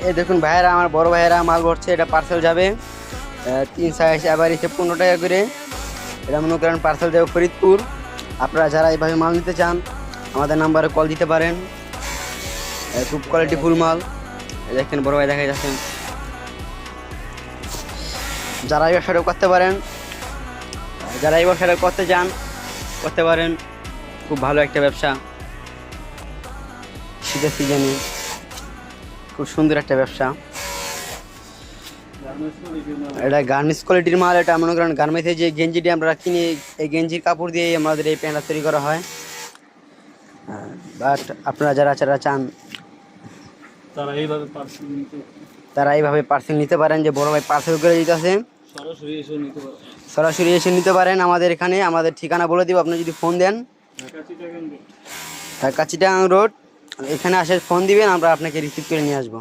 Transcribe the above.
এই দেখুন ভাইয়েরা, আমার বড় ভাইয়েরা মাল ভরছে, এটা পার্সেল যাবে 3 সাইজ অ্যাভারেজে 15 টাকা করে। এটা মনে করেন পার্সেল যাবে ফরিদপুর। আপনারা যারা এইভাবে মাল নিতে চান আমাদের নাম্বারে কল দিতে পারেন। খুব কোয়ালিটি ফুল মাল, দেখেন বড় ভাই দেখা যাচ্ছেন। যারা এই ব্যবসাটা করতে পারেন, যারা এই ব্যবসাটা করতে চান করতে পারেন, খুব ভালো একটা ব্যবসা। শীতের সিজনে খুব সুন্দর একটা ব্যবসা। এটা গার্মেন্টস কোয়ালিটির মাল। এটা মনে করেন গার্মেন্টসে যে গেঞ্জিটি আমরা কিনি, এই গেঞ্জির কাপড় দিয়ে আমাদের এই প্যান্টটা তৈরি করা হয়। বাট আপনারা যারা যারা চান তারা এইভাবে পার্সেল নিতে পারেন, যে বড় ভাই পার্সেল করে দিতেছে, সরাসরি এসে নিতে পারেন আমাদের এখানে। আমাদের ঠিকানা বলে দিব, আপনি যদি ফোন দেন ঢাকা চিটাগাং রোড, এখানে আসে ফোন দিবেন, আমরা আপনাকে রিসিভ করে নিয়ে আসবো।